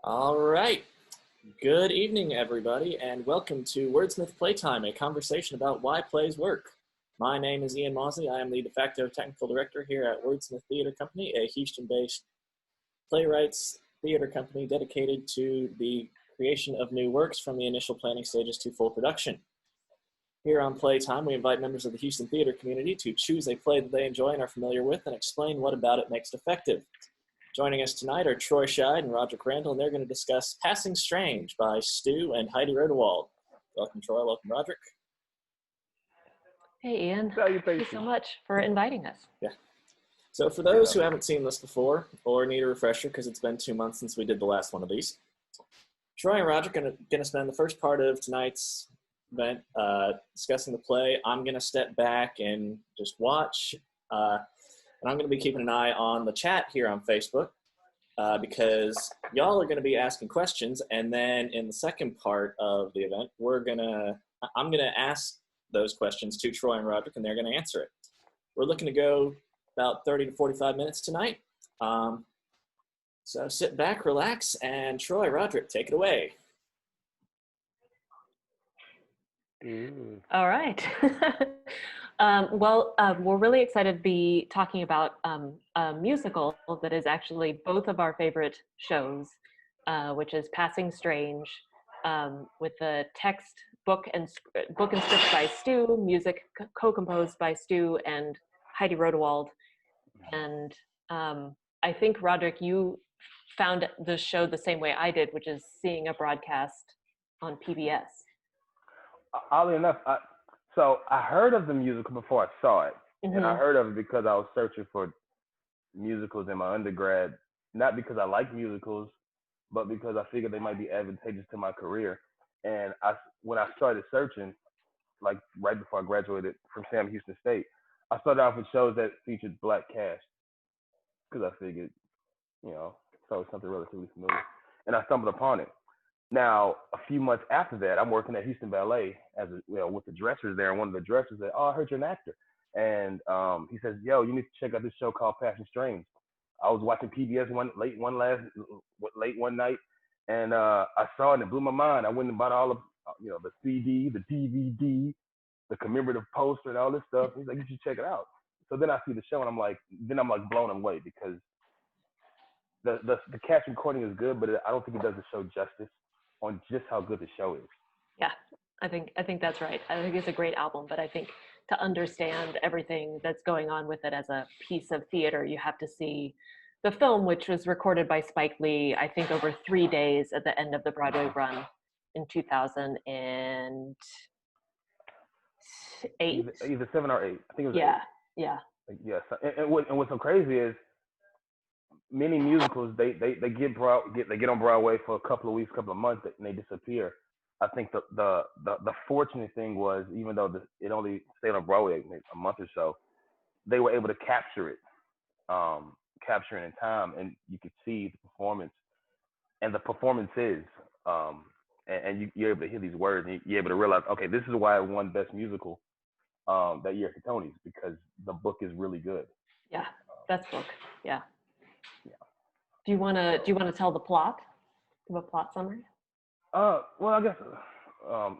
All right. Good evening, everybody, and welcome to Wordsmith Playtime, a conversation about why plays work. My name is Ian Mosley. I am the de facto technical director here at Wordsmith Theater Company, a Houston-based playwrights theater company dedicated to the creation of new works from the initial planning stages to full production. Here on Playtime, we invite members of the Houston theater community to choose a play that they enjoy and are familiar with and explain what about it makes it effective. Joining us tonight are Scheid and Rodrick Randall, and they're going to discuss Passing Strange by Stu and Heidi Rodewald. Welcome, Troy. Welcome, Rodrick. Hey, Ian. Thank you so much for inviting us. Yeah. So for those who haven't seen this before or need a refresher, because it's been 2 months since we did the last one of these, Troy and Rodrick are going to spend the first part of tonight's event discussing the play. I'm going to step back and just watch. And I'm going to be keeping an eye on the chat here on Facebook because y'all are going to be asking questions. And then in the second part of the event, I'm going to ask those questions to Troy and Rodrick, and they're going to answer it. We're looking to go about 30 to 45 minutes tonight. So sit back, relax, and Troy, Rodrick, take it away. All right. We're really excited to be talking about a musical that is actually both of our favorite shows, which is Passing Strange, with the text, book and script by Stu, music co-composed by Stu and Heidi Rodewald. And I think, Rodrick, you found the show the same way I did, which is seeing a broadcast on PBS. Oddly enough, so I heard of the musical before I saw it. Mm-hmm. And I heard of it because I was searching for musicals in my undergrad, not because I like musicals, but because I figured they might be advantageous to my career. And when I started searching, like right before I graduated from Sam Houston State, I started off with shows that featured Black cast because I figured, it's always something relatively familiar. And I stumbled upon it. Now, a few months after that, I'm working at Houston Ballet with the dressers there, and one of the dressers said, "Oh, I heard you're an actor," and he says, "Yo, you need to check out this show called Passing Strange." I was watching PBS late one night, and I saw it and it blew my mind. I went and bought all of the CD, the DVD, the commemorative poster, and all this stuff. He's like, "You should check it out." So then I see the show, and I'm like blown away because the cast recording is good, but I don't think it does the show justice on just how good the show is. Yeah, I think that's right. I think it's a great album, but I think to understand everything that's going on with it as a piece of theater, you have to see the film, which was recorded by Spike Lee, I think over 3 days at the end of the Broadway run in 2008. Either 7 or 8. I think it was 8. Yeah. Yes, and what's so crazy is many musicals they get on Broadway for a couple of weeks, couple of months, and they disappear. I think the fortunate thing was, even though it only stayed on Broadway a month or so, they were able to capture it in time, and you could see the performance and the performances, and you're able to hear these words, and you're able to realize, okay, this is why I won Best Musical that year at the Tonys, because the book is really good. Yeah, best book. Yeah. Do you want to tell the plot? Give a plot summary? Well, I guess for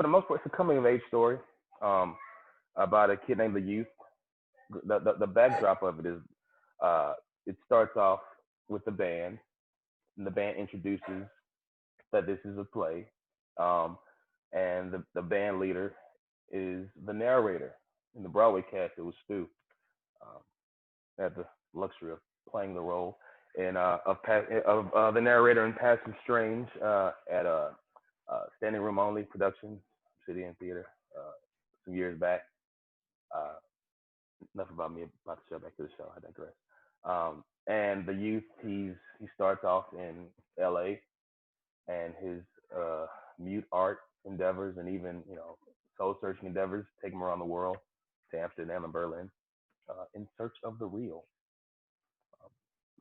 the most part, it's a coming of age story about a kid named the Youth. The backdrop of it is it starts off with the band, and the band introduces that this is a play, and the band leader is the narrator. In the Broadway cast, it was Stu. I had the luxury of playing the role. And of the narrator in Passing Strange at a standing room only production, City and Theater, some years back. Enough about me, about the show, back to the show, I digress. And the Youth, he starts off in LA, and his mute art endeavors and even soul searching endeavors take him around the world to Amsterdam and Berlin in search of the real.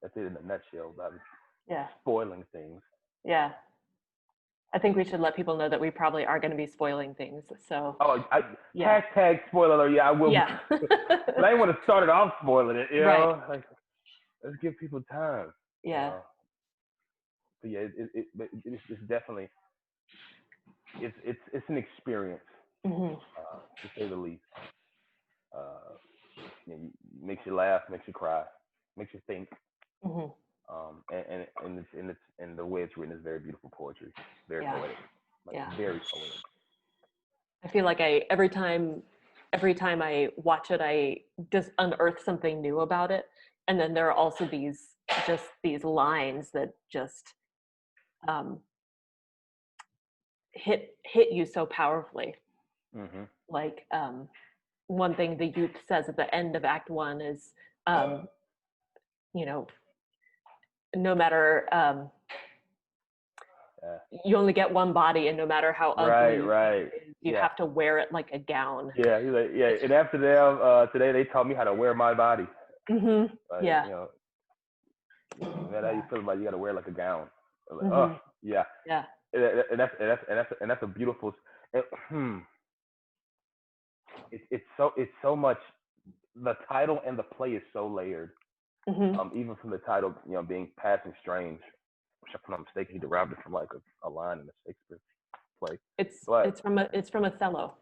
That's it in a nutshell. About spoiling things. Yeah. I think we should let people know that we probably are going to be spoiling things. So. Hashtag spoiler alert. Yeah, I will. Yeah. But I didn't want to start it off spoiling it. You know, like, let's give people time. Yeah. So yeah, it's definitely it's an experience, to say the least. Uh, makes you laugh, makes you cry, makes you think. And the way it's written is very beautiful poetry, very poetic, like very poetic. I feel like every time I watch it, I just unearth something new about it. And then there are also these lines that just hit you so powerfully. Like one thing the youth says at the end of Act 1 is, no matter you only get one body, and no matter how ugly it is, you have to wear it like a gown. Yeah, he's like, and after them, today they taught me how to wear my body. No matter how you feel about it, you got to wear it like a gown. Like, oh, yeah. And that's a beautiful. It's so much. The title and the play is so layered. Even from the title, being Passing Strange, which if I'm not mistaken, he derived it from like a line in a Shakespeare play. It's from Othello.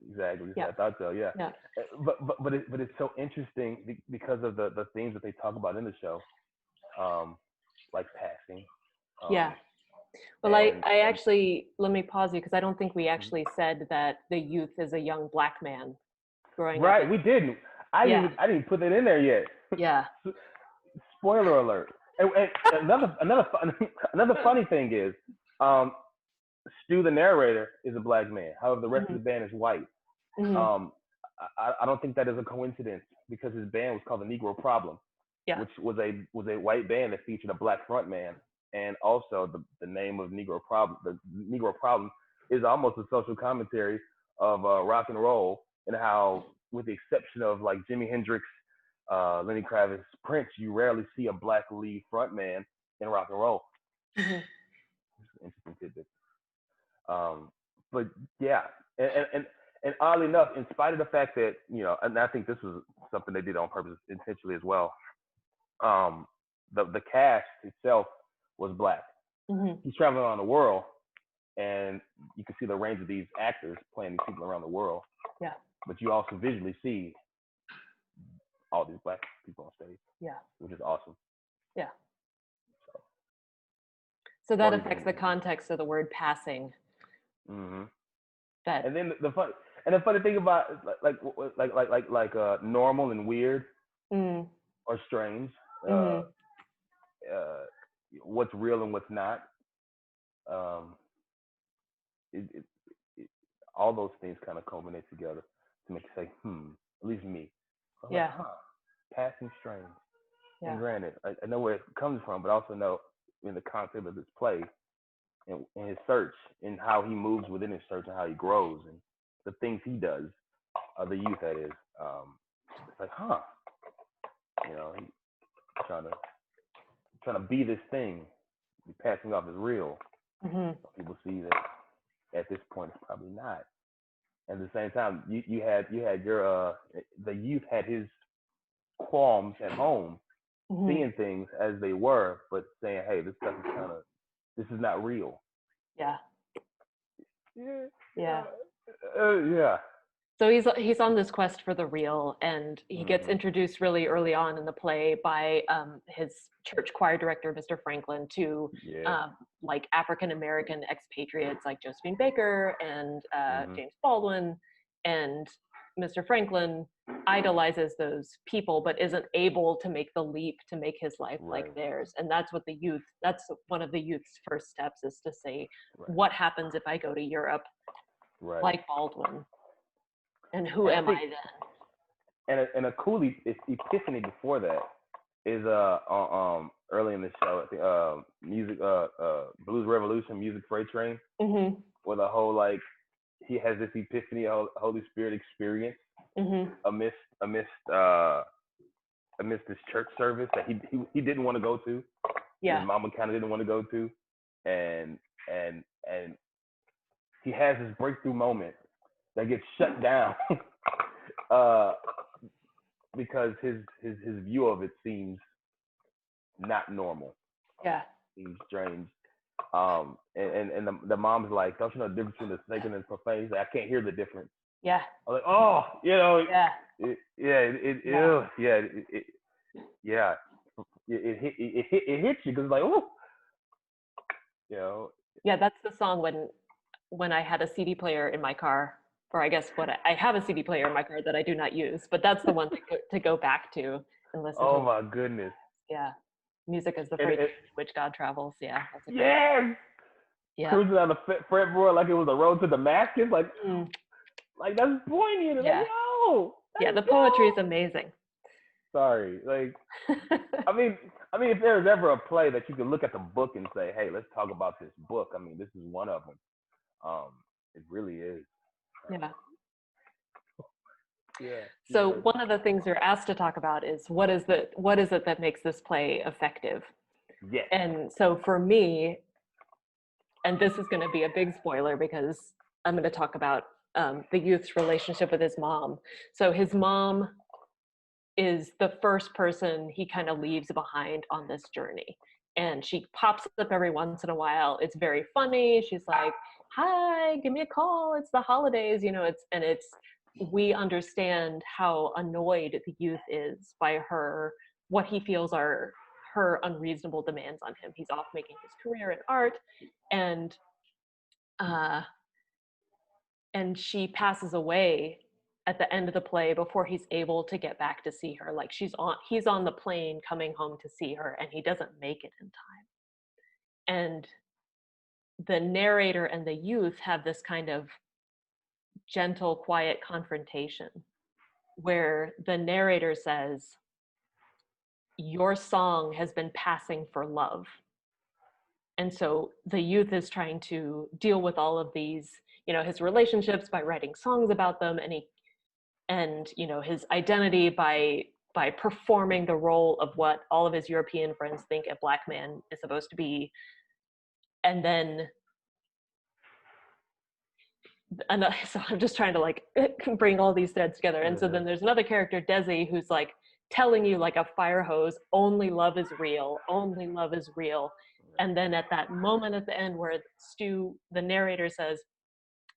Exactly. Yeah. I thought so. Yeah. But it's so interesting because of the themes that they talk about in the show, like passing. Well, I actually, let me pause you because I don't think we actually said that the youth is a young black man growing up. Right, we didn't. I didn't put that in there yet. Yeah. Spoiler alert. And another funny thing is, Stu, the narrator, is a black man. However, the rest of the band is white. I don't think that is a coincidence because his band was called the Negro Problem, which was a white band that featured a black front man. And also the name of Negro Problem, the Negro Problem, is almost a social commentary of rock and roll and how, with the exception of like Jimi Hendrix, Lenny Kravitz, Prince, you rarely see a black lead front man in rock and roll. Interesting tidbit. But yeah, and oddly enough, in spite of the fact that, and I think this was something they did on purpose intentionally as well, the cast itself was black. He's traveling around the world, and you can see the range of these actors playing these people around the world. Yeah. But you also visually see all these black people on stage. Yeah. Which is awesome. Yeah. So that affects the context of the word passing. And then the funny thing about like normal and weird or strange, what's real and what's not, all those things kind of culminate together to make you say, at least me. Like, passing strange. And granted, I know where it comes from, but I also know in the concept of this play and his search and how he moves within his search and how he grows and the things he does, the youth that is, it's like, he's trying to be this thing, passing off as real. People see that at this point it's probably not. And at the same time, you had your the youth had his qualms at home, seeing things as they were, but saying, hey, this stuff is this is not real. Yeah. So he's on this quest for the real, and he gets introduced really early on in the play by his church choir director, Mr. Franklin, to like African American expatriates like Josephine Baker and James Baldwin, and Mr. Franklin idolizes those people but isn't able to make the leap to make his life like theirs. And that's one of the youth's first steps, is to say, what happens if I go to Europe like Baldwin? And who am I then? And a cool epiphany before that is early in the show, I think, music, Blues Revolution, Music Freight Train, where the whole, like, he has this epiphany, Holy Spirit experience amidst this church service that he didn't want to go to. His mama kind of didn't want to go to, and he has this breakthrough moment that gets shut down because his view of it seems not normal. seems strange. And the mom's like, don't you know the difference between the sacred and profane? He's like, I can't hear the difference. Yeah. I'm like, oh, you know, Yeah. It hits you because it's like, oh, you know. Yeah, that's the song when I had a CD player in my car, or I guess I have a CD player in my car that I do not use, but that's the one to go back to and listen to. Oh my goodness. Yeah. Music is the freight train in which God travels. Yeah. That's a great yes. Yeah. Cruising down the fretboard like it was a road to Damascus, like that's poignant. Yeah. Like, yo, yeah, the poetry is amazing. Sorry, like, I mean, if there's ever a play that you can look at the book and say, hey, let's talk about this book. I mean, this is one of them. It really is. Yeah. Yeah. So one of the things you're asked to talk about is what is it that makes this play effective? Yeah. And so for me, and this is going to be a big spoiler because I'm going to talk about the youth's relationship with his mom. So his mom is the first person he kind of leaves behind on this journey. And she pops up every once in a while. It's very funny. She's like, hi, give me a call. It's the holidays, you know, we understand how annoyed the youth is by what he feels are her unreasonable demands on him. He's off making his career in art, and she passes away at the end of the play before he's able to get back to see her. Like he's on the plane coming home to see her, and he doesn't make it in time. And the narrator and the youth have this kind of gentle, quiet confrontation where the narrator says, your song has been passing for love. And so the youth is trying to deal with all of these, you know, his relationships by writing songs about them, and you know, his identity by performing the role of what all of his European friends think a Black man is supposed to be. And then so I'm just trying to like bring all these threads together. And so then there's another character, Desi, who's like telling you like a fire hose, only love is real, only love is real. And then at that moment at the end where Stu, the narrator, says,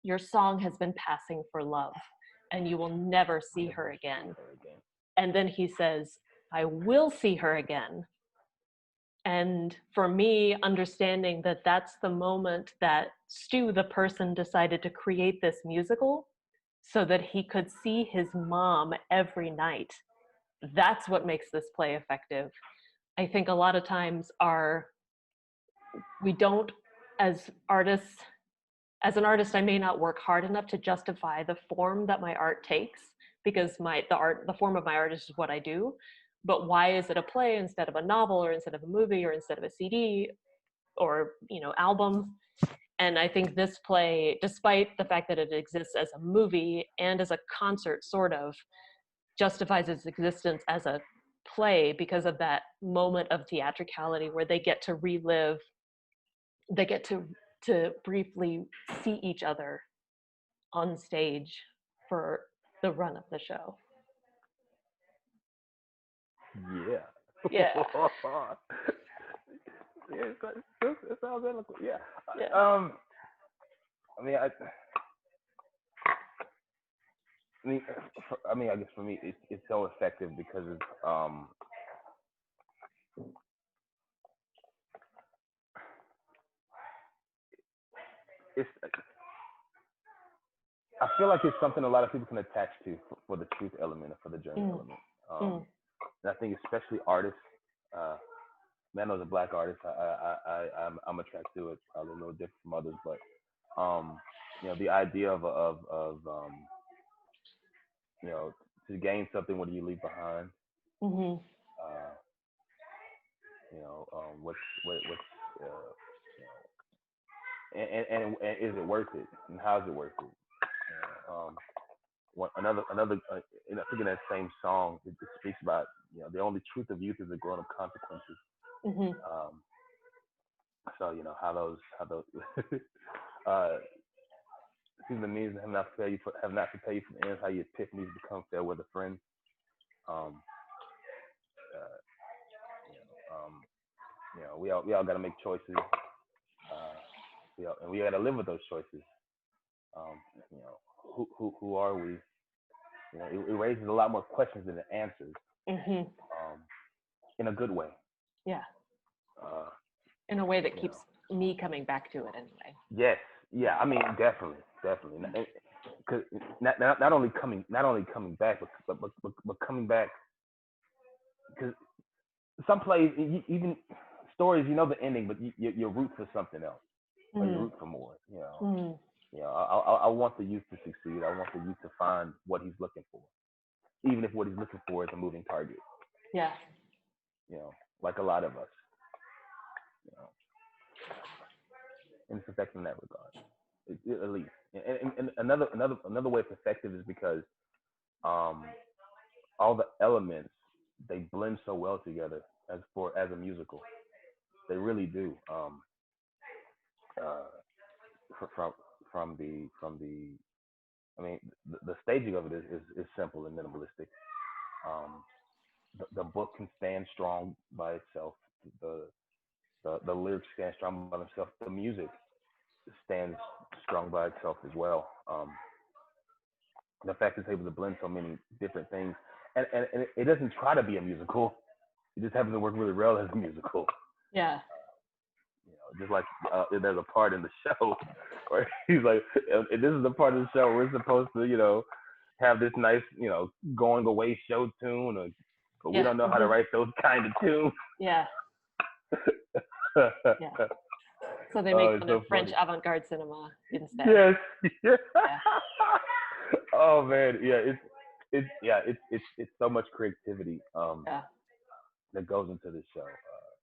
your song has been passing for love and you will never see her again. And then he says, I will see her again. And for me, understanding that that's the moment that Stu, the person, decided to create this musical so that he could see his mom every night. That's what makes this play effective. I think a lot of times we don't, as artists, as an artist, I may not work hard enough to justify the form that my art takes, because the form of my art is what I do. But why is it a play instead of a novel, or instead of a movie, or instead of a CD, or, you know, album? And I think this play, despite the fact that it exists as a movie and as a concert, sort of justifies its existence as a play because of that moment of theatricality where they get to relive, they get to briefly see each other on stage for the run of the show. Yeah. Yeah. It sounds eloquent. Yeah. Yeah. I guess for me, it's so effective because I feel like it's something a lot of people can attach to for the truth element or for the journey element. And I think especially artists, man, as a Black artist, I'm attracted to it, probably a little different from others, but you know, the idea of you know, to gain something, what do you leave behind? You know, what's and is it worth it? And how is it worth it? Another, you know, I think in that same song, it speaks about, you know, the only truth of youth is the grown-up consequences. So, you know, how those see the means have not to pay you from the ends, how your epiphanies become fair with a friend. You know, You know, we all got to make choices. And we got to live with those choices. You know, who are we? You know, it raises a lot more questions than it answers. Mm-hmm. In a good way. Yeah. Uh, in a way that keeps me coming back to it anyway. Yes. Yeah. I mean, definitely. Because not only coming back, but coming back. Because some plays, even stories, you know the ending, but you root for something else, or you root for more. You know. Mm. You know, I want the youth to succeed. I want the youth to find what he's looking for, even if what he's looking for is a moving target. Yeah. You know, like a lot of us. You know, and it's effective in that regard, at least. And another way it's effective is because all the elements, they blend so well together as a musical. They really do. From the I mean, the staging of it is simple and minimalistic. Um, the book can stand strong by itself. The lyrics stand strong by themselves. The music stands strong by itself as well. The fact it's able to blend so many different things, and it doesn't try to be a musical. It just happens to work really well as a musical. Yeah. You know, just like there's a part in the show where he's like, this is the part of the show where we're supposed to, you know, have this nice, you know, going away show tune, but we don't know how to write those kind of tunes. Yeah. Yeah. So they make fun of French avant-garde cinema instead. Yes. Yeah. Oh man, yeah. It's so much creativity that goes into this show.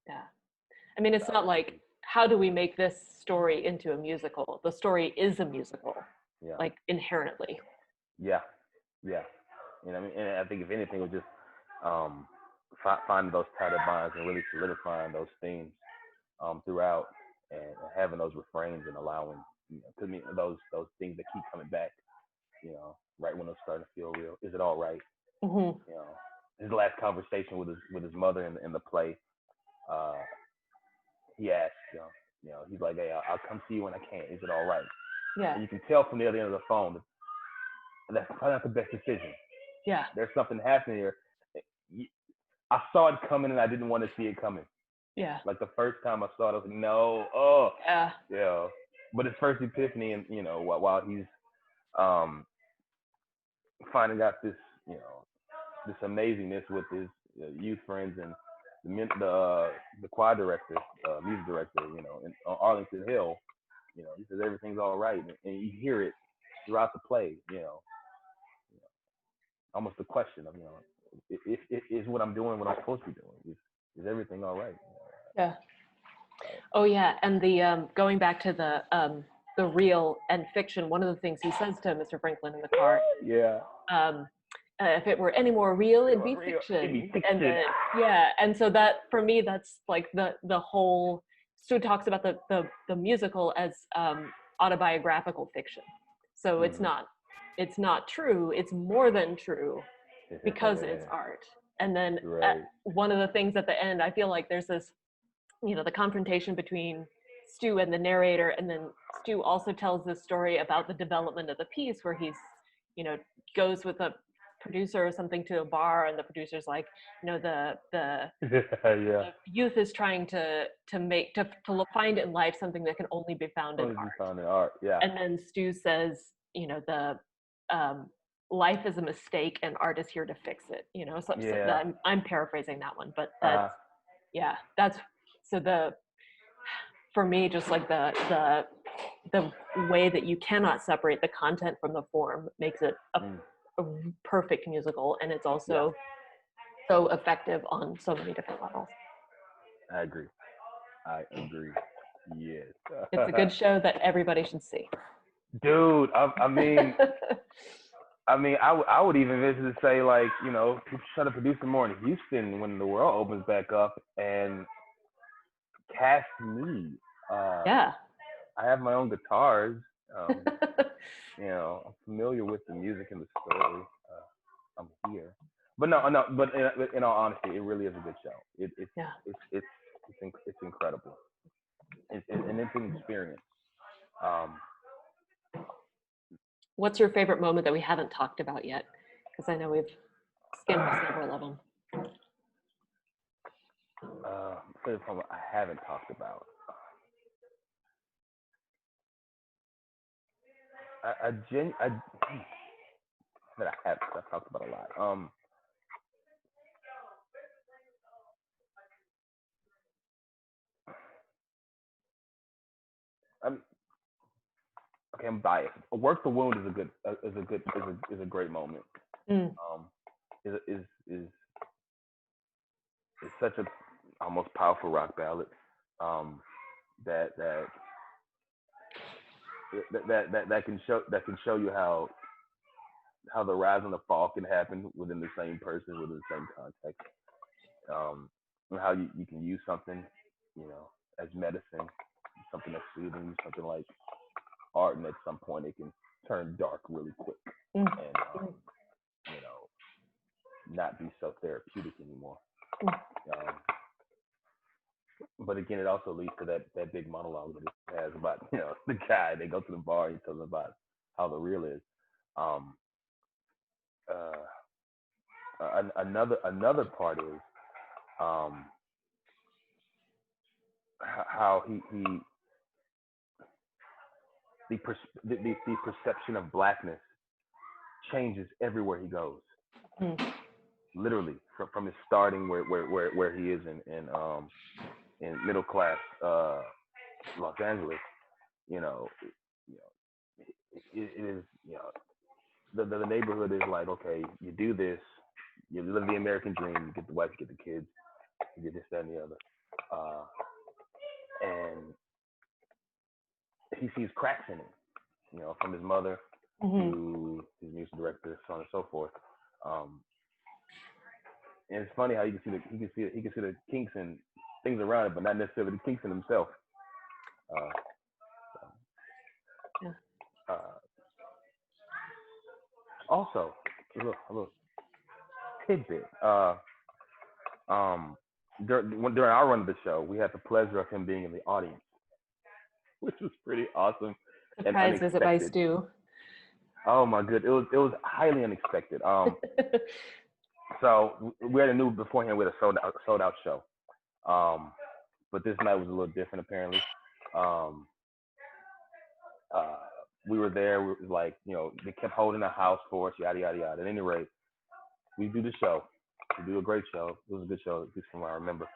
Yeah. I mean, it's not like, how do we make this story into a musical? The story is a musical, like inherently. Yeah. You know what I mean? And I think if anything, it was just finding those tighter bonds and really solidifying those themes throughout, and having those refrains and allowing, you know, to me, those things that keep coming back, you know, right when it's starting to feel real. Is it all right? Mm-hmm. You know, his last conversation with his mother in the play, he asked, you know, he's like, hey, I'll come see you when I can. Is it all right? Yeah. And you can tell from the other end of the phone that that's probably not the best decision. Yeah. There's something happening here. I saw it coming and I didn't want to see it coming. Yeah. Like the first time I saw it, I was like, no, oh. Yeah. Yeah. But his first epiphany, and you know, while he's finding out this, you know, this amazingness with his youth friends and the choir director, music director, you know, in Arlington Hill, you know, he says everything's all right, and you hear it throughout the play, you know, almost a question of, you know, is what I'm doing what I'm supposed to be doing? Is everything all right? Yeah. Oh yeah, and the going back to the real and fiction, one of the things he says to Mr. Franklin in the car. Yeah. If it were any more real, it'd be fiction. It'd be fiction. And then, yeah, and so that for me, that's like the whole. Stu talks about the musical as autobiographical fiction. So it's not true. It's more than true because it's art. And then one of the things at the end, I feel like there's this, you know, the confrontation between Stu and the narrator, and then Stu also tells this story about the development of the piece where he's, you know, goes with a producer or something to a bar, and the producer's like, you know, the youth is trying to find in life something that can only be found in art. Yeah. And then Stu says, you know, the life is a mistake and art is here to fix it. You know, so I'm paraphrasing that one, but that's so for me, just like the way that you cannot separate the content from the form makes it a perfect musical, and it's also so effective on so many different levels. I agree. Yes. It's a good show that everybody should see. Dude, I mean, I would even visit to say, like, you know, try to produce some more in Houston when the world opens back up, and cast me. I have my own guitars. You know, I'm familiar with the music and the story. I'm here, but no. But in all honesty, it really is a good show. It's It's incredible. And it's an experience. Um, What's your favorite moment that we haven't talked about yet? Because I know we've skimmed several of them. favorite moment I haven't talked about. That I have, I've talked about a lot. I'm okay. I'm biased. Work the wound is a great moment. Mm. Is such a almost powerful rock ballad. That can show you how the rise and the fall can happen within the same person, within the same context. And how you can use something, as medicine, something that's soothing, something like art, and at some point it can turn dark really quick, and not be so therapeutic anymore. But again, it also leads to that big monologue that it has about the guy. They go to the bar and he tells them about how the real is. Another part is how the perception of blackness changes everywhere he goes. Literally from his starting where he is in middle class Los Angeles. It is the neighborhood is like, okay, you do this, you live the American dream, you get the wife, you get the kids, you get this, that, and the other, and he sees cracks in it, from his mother to his music director, so on and so forth. And it's funny how he can see the kinks and things around it, but not necessarily the kinks in himself. Also, a little tidbit. During our run of the show, we had the pleasure of him being in the audience, which was pretty awesome. Surprise visit by Stu. Oh my good, it was highly unexpected. So we had a new beforehand. We had a sold out show, but this night was a little different apparently. We were there. We was like, they kept holding the house for us, yada yada yada. At any rate, we do the show. We do a great show. It was a good show, at least from what I remember.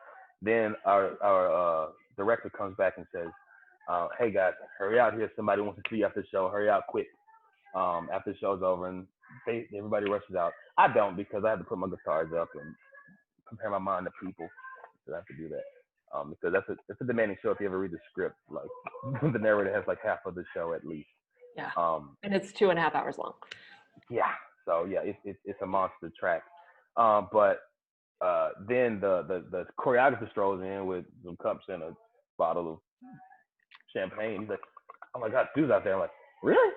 Then our director comes back and says, "Hey guys, hurry out here! Somebody wants to see you after the show. Hurry out quick!" After the show's over, and everybody rushes out. I don't, because I have to put my guitars up and prepare my mind to people. So I have to do that. Because that's a demanding show. If you ever read the script, like the narrator has like half of the show at least. Yeah. And it's 2.5 hours long. Yeah. So yeah, it's a monster track. But then the choreographer strolls in with some cups and a bottle of champagne. He's like, "Oh my God, Stu's out there." I'm like, "Really?"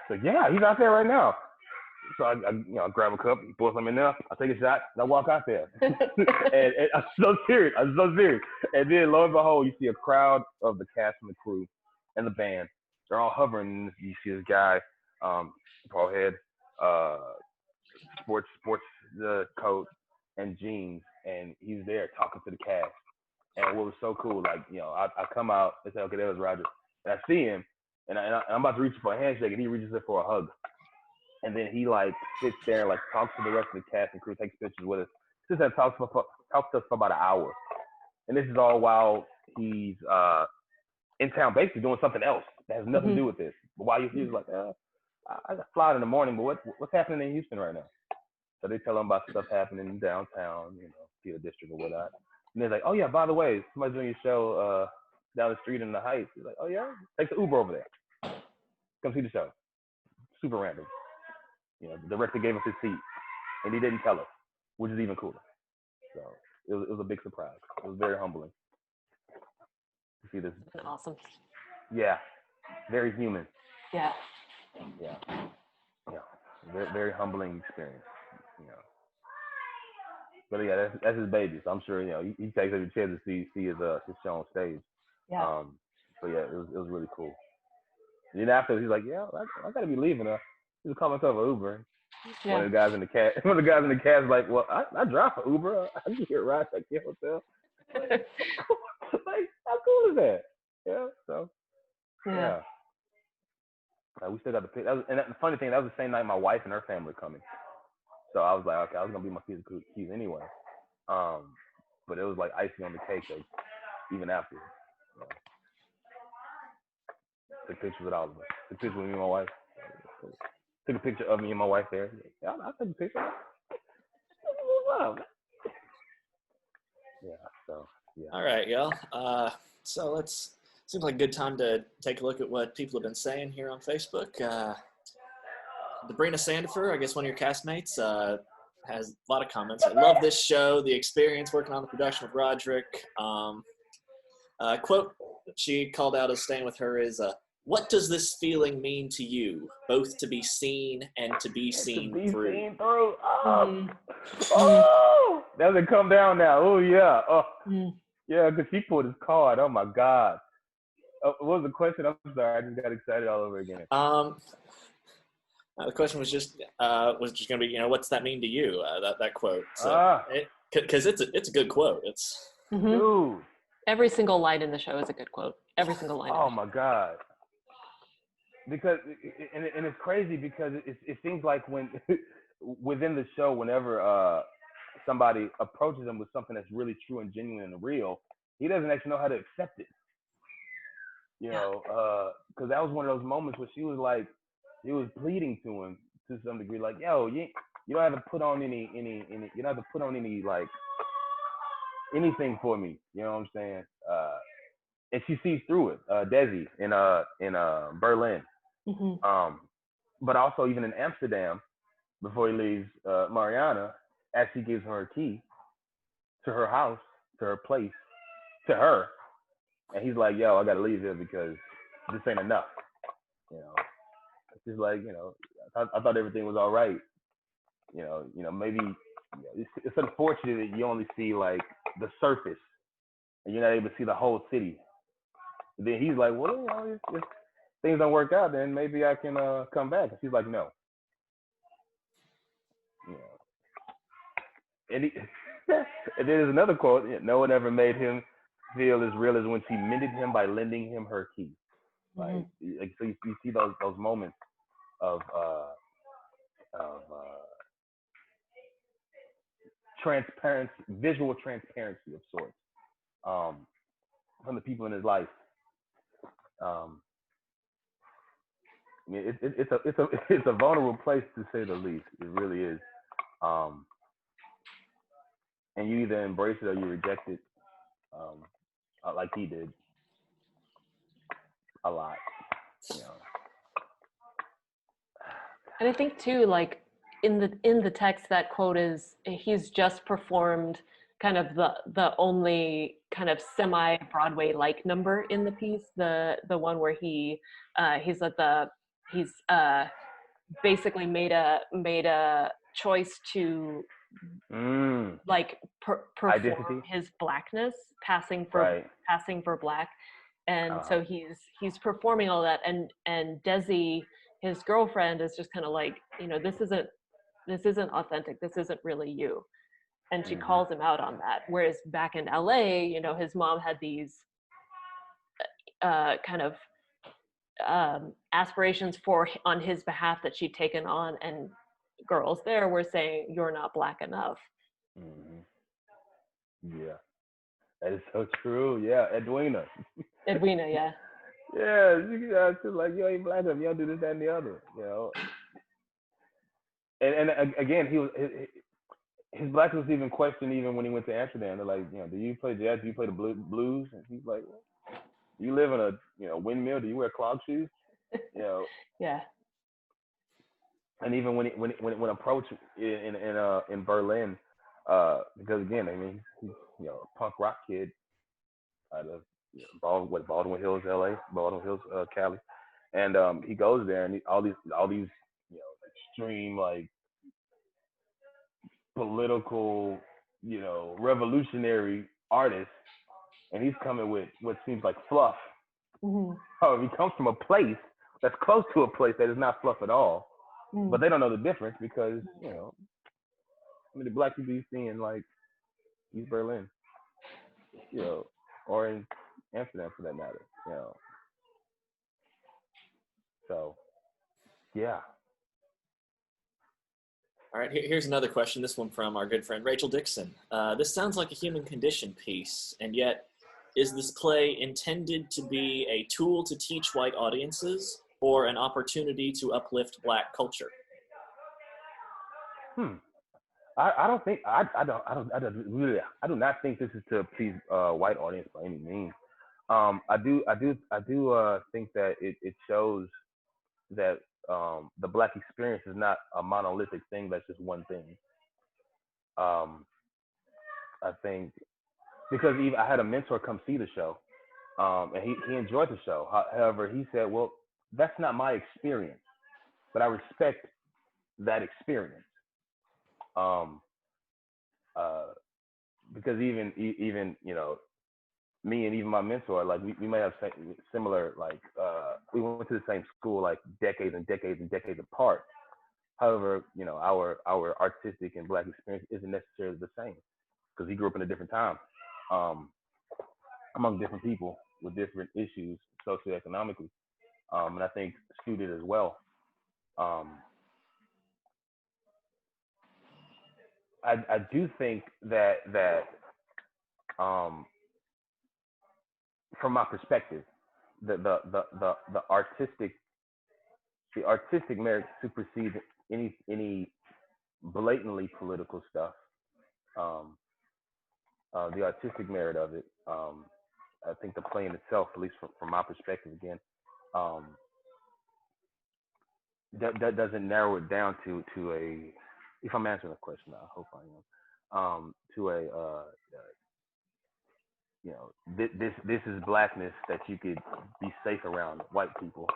So yeah, he's out there right now. So I grab a cup, pour some in there, I take a shot, and I walk out there. and I'm so serious. And then lo and behold, you see a crowd of the cast and the crew and the band. They're all hovering. You see this guy, bald head, sports coat and jeans, and he's there talking to the cast. And what was so cool, like, I come out and say, "Okay, there was Roger," and I see him, and I'm about to reach for a handshake, and he reaches in for a hug. And then he like sits there and like talks to the rest of the cast and crew, takes pictures with us, sits there and talks to us for about an hour. And this is all while he's in town, basically doing something else that has nothing to do with this. But while he's like, I got fly in the morning, but what's happening in Houston right now? So they tell him about stuff happening in downtown, Theater District or whatnot. And they're like, "Oh yeah, by the way, somebody's doing your show down the street in the Heights." He's like, "Oh yeah, take the Uber over there. Come see the show." Super random. The director gave us his seat, and he didn't tell us, which is even cooler. So it was a big surprise. It was very humbling to see this. Awesome. Yeah, very human. Yeah. Very, very humbling experience. But yeah, that's his baby. So I'm sure he takes every chance to see his show on stage. Yeah. So yeah, it was really cool. And then after he's like, yeah, I gotta be leaving. He was calling himself an Uber. Yeah. One of the guys in the cast was like, well, I drive for Uber. I can get rides at your hotel. Like, how cool is that? Yeah. So yeah. We still got the pic. And the funny thing, that was the same night my wife and her family were coming. So I was like, okay, I was gonna be my physical keys anyway. But it was like icing on the cake, like, even after. Took pictures with all of us. Took pictures with me and my wife. Took a picture of me and my wife there. Yeah, I'll take a picture. Yeah. So yeah. All right, y'all. So seems like a good time to take a look at what people have been saying here on Facebook. Debrina Sandifer, I guess one of your castmates, has a lot of comments. I love this show, the experience working on the production with Rodrick. Quote she called out as staying with her is, what does this feeling mean to you, both to be seen and to be seen through? Oh, doesn't come down now. Oh yeah. Oh yeah, because she pulled his card. Oh my God. What was the question? I'm sorry, I just got excited all over again. The question was just going to be, what's that mean to you? That quote. So, because it's a good quote. It's dude. Every single line in the show is a good quote. Every single line. Oh my God. Because and it's crazy because it seems like when within the show, whenever somebody approaches him with something that's really true and genuine and real, he doesn't actually know how to accept it. Because that was one of those moments where she was like, he was pleading to him to some degree, like, yo, you don't have to put on any you don't have to put on any like anything for me. You know what I'm saying? And she sees through it. Desi in Berlin. But also even in Amsterdam, before he leaves Mariana, as he gives her a key to her house, to her place, to her, and he's like, yo, I gotta leave here because this ain't enough. It's just like, I thought everything was all right. Maybe it's unfortunate that you only see like the surface and you're not able to see the whole city. And then he's like, well, if things don't work out, then maybe I can come back. And she's like, no. And and then there's another quote: no one ever made him feel as real as when she mended him by lending him her key. Like so you see those moments of transparency, visual transparency of sorts, from the people in his life. It's a vulnerable place to say the least. It really is. And you either embrace it or you reject it, like he did a lot. And I think too, like in the text, that quote is, he's just performed kind of the only kind of semi Broadway like number in the piece, the one where he's basically made a choice to like perform identity, his blackness, passing for black, and so he's performing all that, and Desi, his girlfriend, is just kind of like, this isn't authentic, this isn't really you, and she calls him out on that. Whereas back in LA, his mom had these kind of aspirations on his behalf that she'd taken on, and girls there were saying, you're not black enough. Yeah, that is so true. Yeah, Edwina, yeah. Yeah, she's like, you ain't black enough, you don't do this, that, and the other, And again, his blackness was even questioned even when he went to Amsterdam. They're like, do you play jazz? Do you play the blues? And he's like, you live in a windmill? Do you wear clog shoes? Yeah. And even when approached in Berlin, because again, I mean, he's a punk rock kid out of Baldwin Hills, Cali, and he goes there and all these extreme like political revolutionary artist, and he's coming with what seems like fluff. Mm-hmm. However, he comes from a place that's close to a place that is not fluff at all. Mm-hmm. But they don't know the difference because, the black people you see in like East Berlin, or in Amsterdam for that matter. So, yeah. All right, here's another question. This one from our good friend Rachel Dixon. This sounds like a human condition piece, and yet is this play intended to be a tool to teach white audiences or an opportunity to uplift black culture? I don't think I do not think this is to please white audience by any means. I do think that it shows that the black experience is not a monolithic thing that's just one thing. I think because even I had a mentor come see the show, and he enjoyed the show. However, he said, "Well, that's not my experience, but I respect that experience." Because even me and even my mentor, like we may have similar, like we went to the same school like decades and decades and decades apart. However, our artistic and black experience isn't necessarily the same because he grew up in a different time, among different people with different issues socioeconomically, and I think Stu did as well. I do think that from my perspective, the artistic merit supersedes any blatantly political stuff. The artistic merit of it, I think the play in itself, at least from my perspective, again, that doesn't narrow it down to a. If I'm answering the question, I hope I am. To a this is blackness that you could be safe around white people,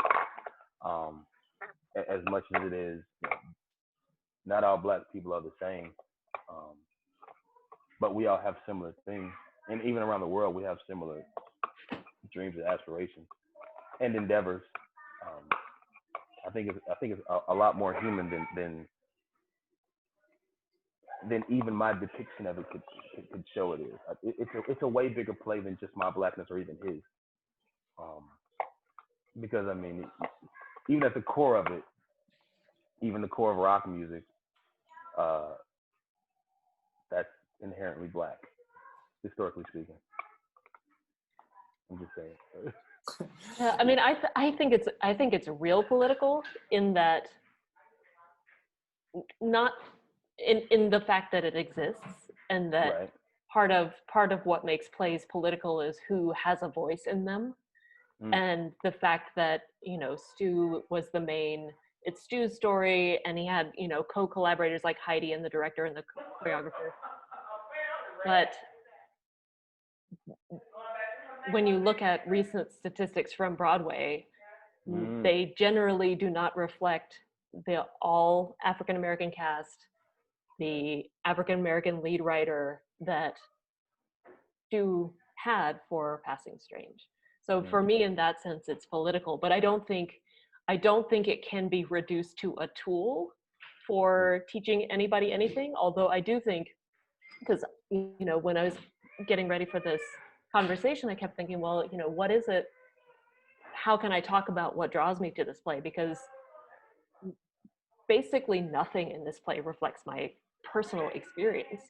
as much as it is. Not all black people are the same, but we all have similar things, and even around the world, we have similar dreams and aspirations and endeavors. I think it's a lot more human than even my depiction of it could show it is. It's a way bigger play than just my blackness or even his. Because I mean, even at the core of it, even the core of rock music, that's inherently black, historically speaking. I'm just saying. Yeah, I mean, I think it's real political in that, not in the fact that it exists, and that Right. part of what makes plays political is who has a voice in them. And the fact that Stu was it's Stu's story, and he had co-collaborators like Heidi and the director and the choreographer. But when you look at recent statistics from Broadway, they generally do not reflect the all African American cast, the African American lead writer that Stu had for Passing Strange. So for me, in that sense, it's political. But I don't think it can be reduced to a tool for teaching anybody anything. Although I do think, because when I was getting ready for this conversation, I kept thinking, well, what is it? How can I talk about what draws me to this play? Because basically nothing in this play reflects my personal experience.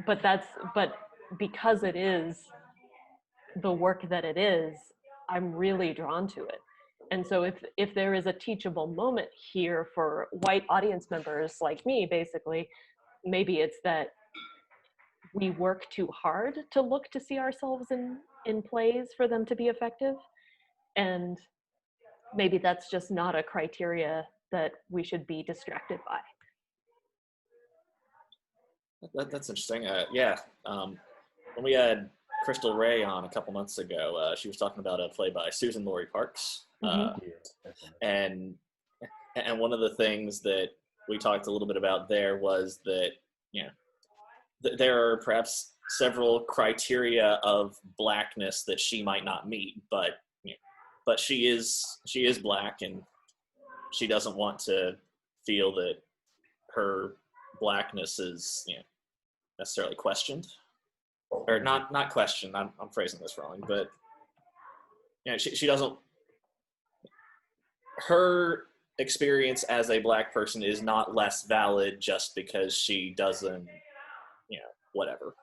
But because it is the work that it is, I'm really drawn to it. And so if there is a teachable moment here for white audience members like me, basically, maybe it's that we work too hard to look to see ourselves in plays for them to be effective. And maybe that's just not a criteria that we should be distracted by. That's interesting. When we had Crystal Ray on a couple months ago, she was talking about a play by Susan Laurie Parks. And one of the things that we talked a little bit about there was that, there are perhaps several criteria of blackness that she might not meet, but but she is black, and she doesn't want to feel that her blackness is necessarily questioned, or not questioned. I'm phrasing this wrong, but she doesn't. Her experience as a black person is not less valid just because she doesn't, whatever.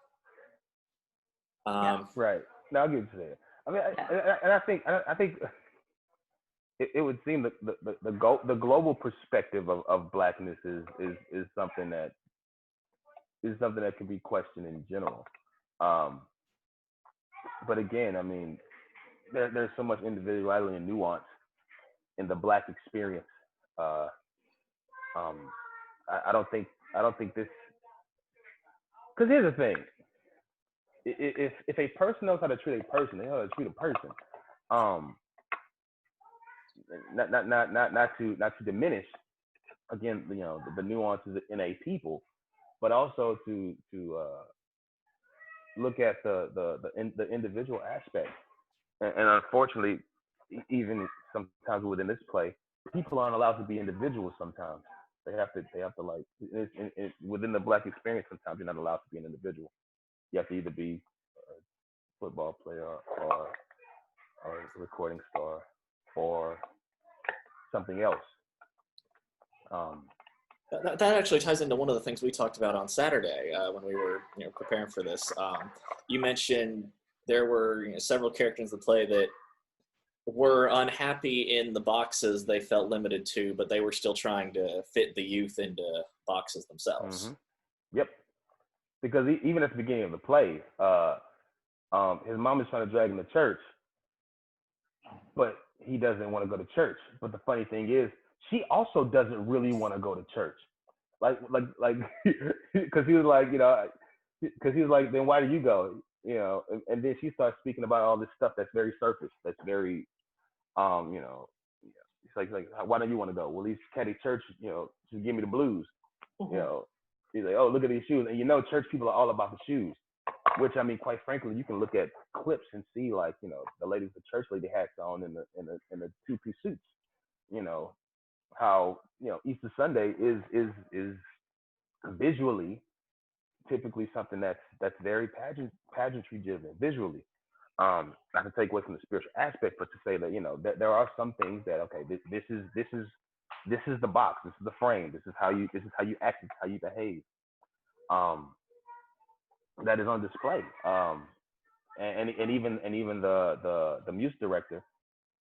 Right. Now I'll give it to that. I mean, I think it would seem that the global perspective of blackness is something that can be questioned in general. But again, I mean, there's so much individuality and nuance in the black experience. I don't think this. Because here's the thing: if a person knows how to treat a person, they know how to treat a person. Not to diminish again, the nuances in a people, but also to look at the individual aspect. And unfortunately, even sometimes within this play, people aren't allowed to be individuals. Sometimes they have to like within the black experience. Sometimes you're not allowed to be an individual. You have to either be a football player or a recording star or something else. That actually ties into one of the things we talked about on Saturday when we were preparing for this. You mentioned there were several characters in the play that were unhappy in the boxes they felt limited to, but they were still trying to fit the youth into boxes themselves. Mm-hmm. Yep. Because even at the beginning of the play, his mom is trying to drag him to church, but he doesn't want to go to church. But the funny thing is, she also doesn't really want to go to church. Like, because he was like, then why do you go? And then she starts speaking about all this stuff that's very surface, that's very, it's like, why don't you want to go? Well, these Catholic church, just give me the blues. Mm-hmm. He's like, oh, look at these shoes. And church people are all about the shoes, which, I mean, quite frankly, you can look at clips and see, like, the ladies, the church lady hats on in the two-piece suits, how, Easter Sunday is visually typically something that's very pageantry driven visually. Not to take away from the spiritual aspect, but to say that, that there are some things that, okay, this is the box, this is the frame, this is how you act, this is how you behave. That is on display. And even the music director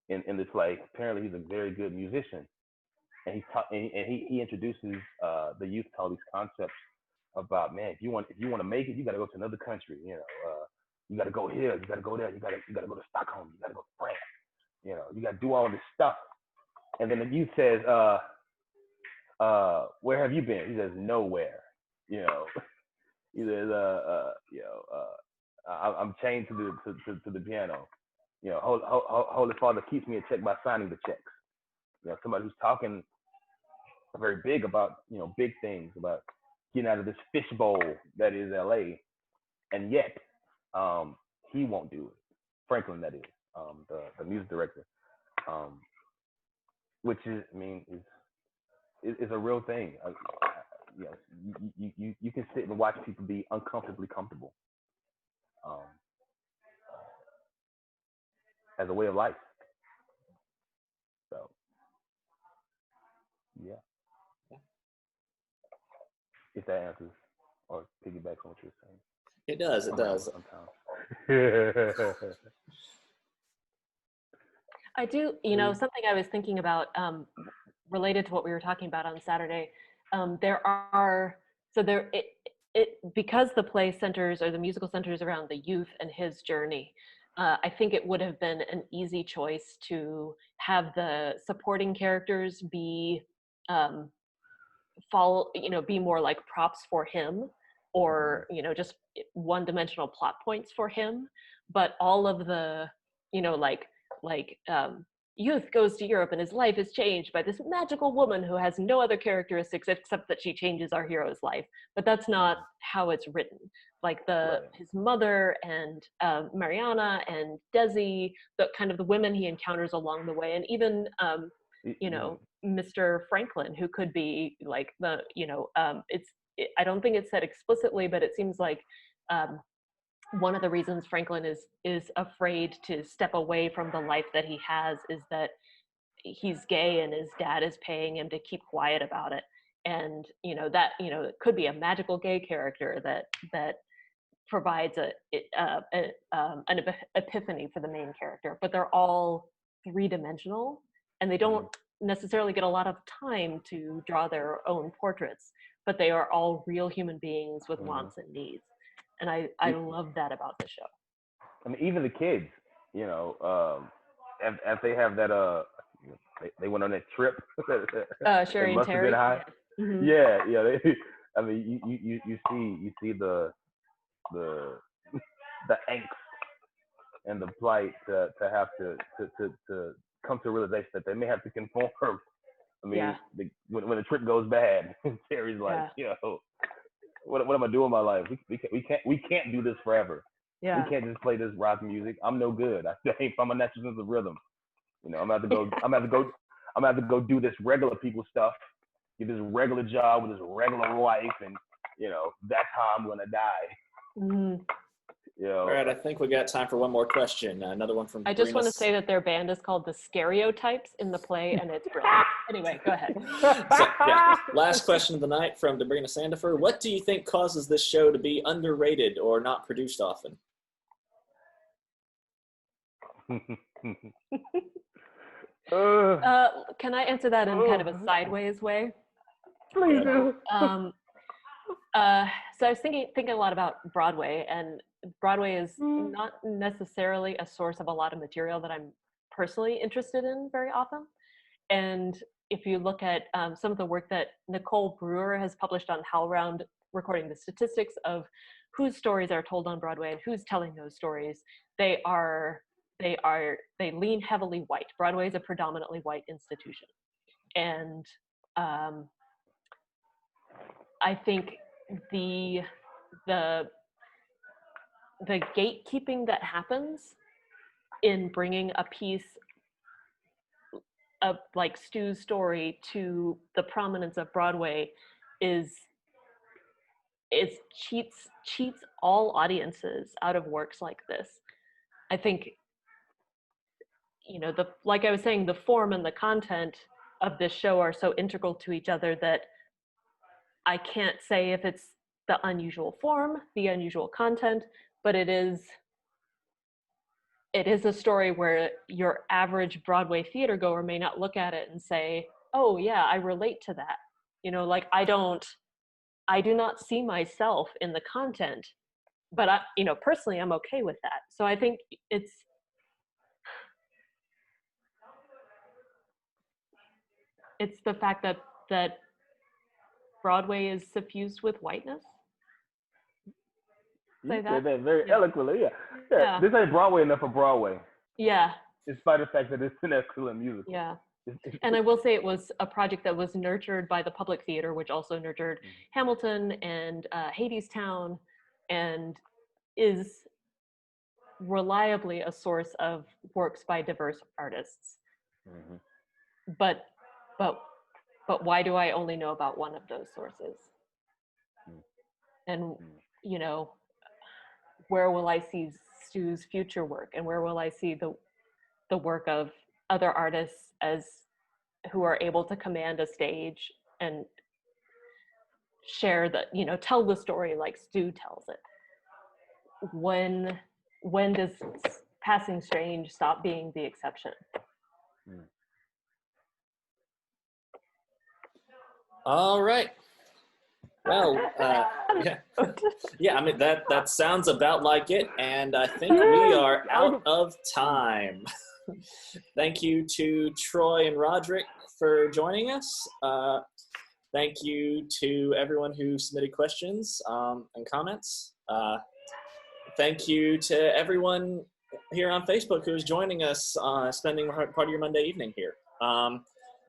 in this play, apparently he's a very good musician, and he introduces the youth to all these concepts about, man, if you want to make it, you got to go to another country. You got to go here, you got to go there, you got to go to Stockholm, you got to go to France. You got to do all this stuff. And then the youth says, where have you been? He says, nowhere. He says, I'm chained to the piano. Holy Father keeps me in check by signing the checks. Somebody who's talking very big about, big things, about getting out of this fishbowl that is LA, and yet he won't do it. Franklin, that is, the music director, which is, I mean, is a real thing. You can sit and watch people be uncomfortably comfortable, as a way of life. So, yeah. If that answers or piggybacks on what you're saying. It does. It does. Sometimes. I do, something I was thinking about related to what we were talking about on Saturday. Because the play centers, or the musical centers, around the youth and his journey. I think it would have been an easy choice to have the supporting characters be be more like props for him, or just one-dimensional plot points for him. But all of the youth goes to Europe and his life is changed by this magical woman who has no other characteristics except that she changes our hero's life. But that's not how it's written. Like his mother and Mariana and Desi, the kind of the women he encounters along the way, and even Mr. Franklin, who could be like I don't think it's said explicitly, but it seems like one of the reasons Franklin is afraid to step away from the life that he has is that he's gay and his dad is paying him to keep quiet about it. And it could be a magical gay character that provides an epiphany for the main character, but they're all three-dimensional and they don't necessarily get a lot of time to draw their own portraits, but they are all real human beings with wants and needs. And I love that about the show. I mean, even the kids, as they have that, they went on that trip. Sherry and Terry. Yeah. I mean, you see the angst and the plight to have to come to a realization that they may have to conform. I mean, when the trip goes bad, Terry's like, what am I doing with my life? We can't do this forever. Yeah. We can't just play this rock music. I'm no good. I ain't from a natural sense of rhythm. I'm gonna have to go do this regular people stuff, get this regular job with this regular wife, and that's how I'm gonna die. Mm-hmm. All right, I think we got time for one more question. Another one from. I just want to say that their band is called the Stereotypes in the play, and it's brilliant. Anyway, go ahead. Last question of the night from Debrina Sandifer. What do you think causes this show to be underrated or not produced often? Can I answer that in kind of a sideways way? Please do. So I was thinking a lot about Broadway, and Broadway is not necessarily a source of a lot of material that I'm personally interested in very often. And if you look at some of the work that Nicole Brewer has published on HowlRound, recording the statistics of whose stories are told on Broadway and who's telling those stories, they lean heavily white. Broadway is a predominantly white institution. And I think the gatekeeping that happens in bringing a piece of like Stu's story to the prominence of Broadway cheats all audiences out of works like this. I think, like I was saying, the form and the content of this show are so integral to each other that I can't say if it's the unusual form, the unusual content, but it is a story where your average Broadway theater goer may not look at it and say, oh yeah, I relate to that. I do not see myself in the content, but personally, I'm okay with that. So I think it's the fact that Broadway is suffused with whiteness. You said that very eloquently. Yeah. This ain't Broadway enough for Broadway. Yeah. Despite the fact that it's an excellent musical. Yeah. And I will say it was a project that was nurtured by the Public Theater, which also nurtured Hamilton and Hadestown, and is reliably a source of works by diverse artists. Mm-hmm. But why do I only know about one of those sources? And where will I see Stu's future work, and where will I see the work of other artists who are able to command a stage and share tell the story like Stu tells it? When does Passing Strange stop being the exception? All right. Well, yeah. I mean that sounds about like it, and I think we are out of time. Thank you to Troy and Rodrick for joining us. Thank you to everyone who submitted questions and comments. Thank you to everyone here on Facebook who's joining us, spending part of your Monday evening here.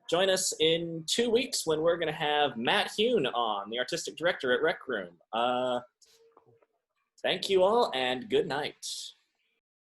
Join us in 2 weeks when we're going to have Matt Hune on, the artistic director at Rec Room. Thank you all, and good night.